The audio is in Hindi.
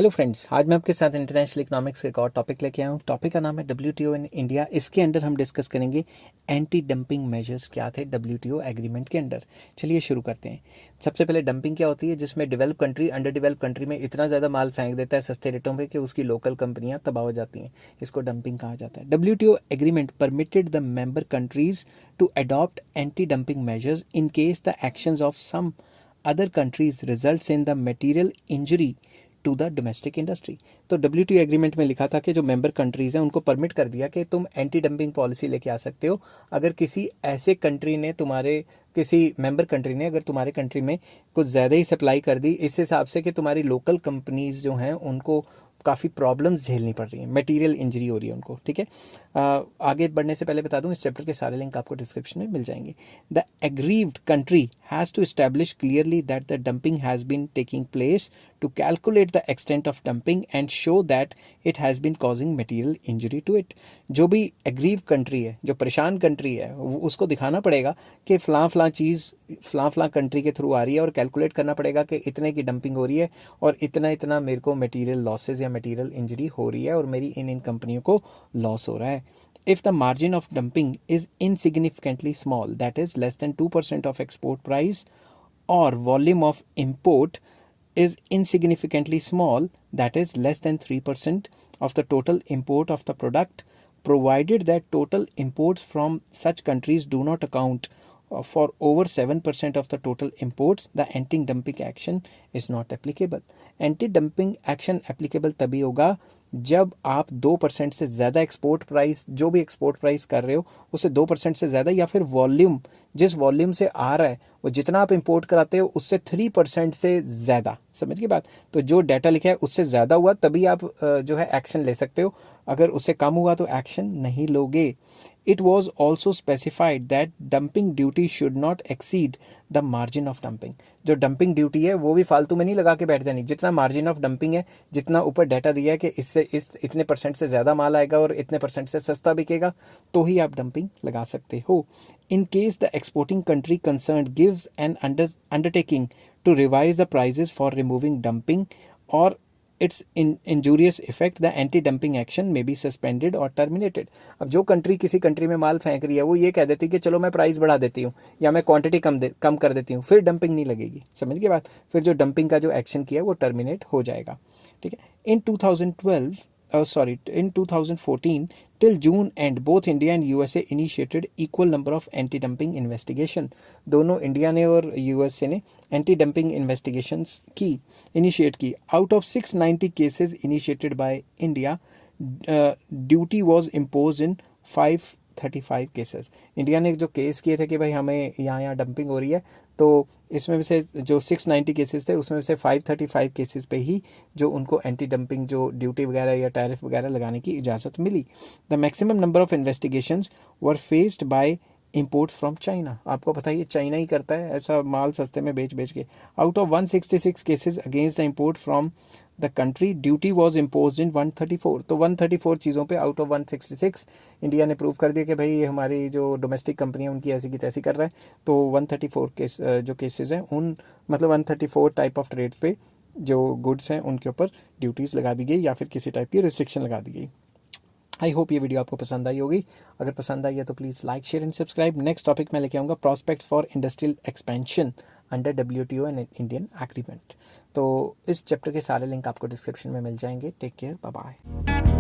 हेलो फ्रेंड्स, आज मैं आपके साथ इंटरनेशनल इकोनॉमिक्स का एक और टॉपिक लेके आया हूँ। टॉपिक का नाम है डब्ल्यूटीओ इन इंडिया। इसके अंदर हम डिस्कस करेंगे एंटी डंपिंग मेजर्स क्या थे डब्ल्यूटीओ एग्रीमेंट के अंदर। चलिए शुरू करते हैं। सबसे पहले डंपिंग क्या होती है, जिसमें develop country under develop country में इतना ज़्यादा माल फेंक देता है सस्ते रेटों पर कि उसकी लोकल कंपनियाँ तबाह हो जाती हैं। इसको डंपिंग कहा जाता है। WTO agreement permitted the member countries to adopt anti dumping measures in case the actions of some other countries results in the material injury to the domestic industry. तो डब्ल्यूटीओ एग्रीमेंट में लिखा था कि जो मेंबर कंट्रीज़ हैं उनको परमिट कर दिया कि तुम एंटी डंपिंग पॉलिसी लेके आ सकते हो अगर किसी ऐसे कंट्री ने किसी मेंबर कंट्री ने अगर तुम्हारे कंट्री में कुछ ज़्यादा ही सप्लाई कर दी, इस हिसाब से कि तुम्हारी लोकल कंपनीज जो हैं उनको काफ़ी प्रॉब्लम्स झेलनी पड़ रही हैं, मटेरियल इंजरी हो रही है उनको। ठीक है, आगे बढ़ने से पहले बता दूं इस चैप्टर के सारे लिंक आपको डिस्क्रिप्शन में मिल जाएंगे। The aggrieved country has to establish clearly that the dumping has been taking place to calculate the extent of dumping and show that it has been causing material injury to it. जो भी एग्रीव कंट्री है, जो परेशान कंट्री है, उसको दिखाना पड़ेगा कि फ़लाँ चीज़ फ़लाँ कंट्री के थ्रू आ रही है और कैलकुलेट करना पड़ेगा कि इतने की डंपिंग हो रही है और इतना इतना मेरे को मटेरियल लॉसेज या मटेरियल इंजरी हो रही है और मेरी इन कंपनियों को लॉस हो रहा है। If the margin of dumping is insignificantly small, that is less than 2% of export price, or volume of import is insignificantly small, that is less than 3% of the total import of the product, provided that total imports from such countries do not account for over 7% of the total imports, the anti-dumping action is not applicable. Anti-dumping action applicable तभी होगा जब आप 2% से ज़्यादा एक्सपोर्ट प्राइस, जो भी एक्सपोर्ट प्राइस कर रहे हो उससे 2% से ज़्यादा, या फिर वॉल्यूम, जिस वॉल्यूम से आ रहा है वो जितना आप इंपोर्ट कराते हो उससे 3% से ज़्यादा। समझ की बात? तो जो डाटा लिखा है उससे ज़्यादा हुआ तभी आप जो है एक्शन ले सकते हो, अगर उससे कम हुआ तो एक्शन नहीं लोगे। It was also specified that dumping duty should not exceed the margin of dumping. जो डंपिंग ड्यूटी है वो भी फालतू में नहीं लगा के बैठ जानी। जितना मार्जिन ऑफ डंपिंग है, जितना ऊपर डाटा दिया है कि इससे इतने परसेंट से ज़्यादा माल आएगा और इतने परसेंट से सस्ता बिकेगा, तो ही आप डंपिंग लगा सकते हो। In case the exporting country concern gives an undertaking to revise the prices for removing dumping or its injurious effect, the anti dumping action may be suspended or terminated. अब जो कंट्री किसी कंट्री में माल फेंक रही है वो ये कह देती है कि चलो मैं प्राइस बढ़ा देती हूँ या मैं क्वांटिटी कम कर देती हूँ, फिर डंपिंग नहीं लगेगी। समझ के बाद फिर जो डंपिंग का जो एक्शन किया है वो टर्मिनेट हो जाएगा। ठीक है, in 2014 till June end, both India and USA initiated equal number of anti-dumping investigation. दोनों इंडिया ने और यूएसए ने एंटी डंपिंग इन्वेस्टिगेशंस इनिशिएट की। Out of 690 cases initiated by India, duty was imposed in 535 cases. India ने जो केस किए थे कि भाई हमें यहाँ डंपिंग हो रही है, तो इसमें से जो 690 केसेस थे उसमें से 535 केसेस पे ही जो उनको एंटी डंपिंग जो ड्यूटी वगैरह या टैरिफ वगैरह लगाने की इजाज़त मिली। The maximum number of investigations were faced by imports from China. आपको पता है चाइना ही करता है ऐसा माल सस्ते में बेच के। Out of 166 cases against the import from the country, duty was impose इन 134। तो 134 चीज़ों पे आउट ऑफ 166 इंडिया ने प्रूव कर दिया कि भाई ये हमारी जो डोमेस्टिक कंपनी है उनकी ऐसी की तैसी कर रहा है। तो 134 जो केसेस हैं उन मतलब 134 टाइप ऑफ ट्रेड्स पे जो गुड्स हैं उनके ऊपर ड्यूटीज़ लगा दी गई या फिर किसी टाइप की रिस्ट्रिक्शन लगा दी गई। आई होप ये वीडियो आपको पसंद आई होगी। अगर पसंद आई है तो please like, share and subscribe. Next topic मैं लेके आऊँगा prospects for industrial expansion under WTO and Indian agreement. तो इस चैप्टर के सारे लिंक आपको डिस्क्रिप्शन में मिल जाएंगे। Take care, bye bye.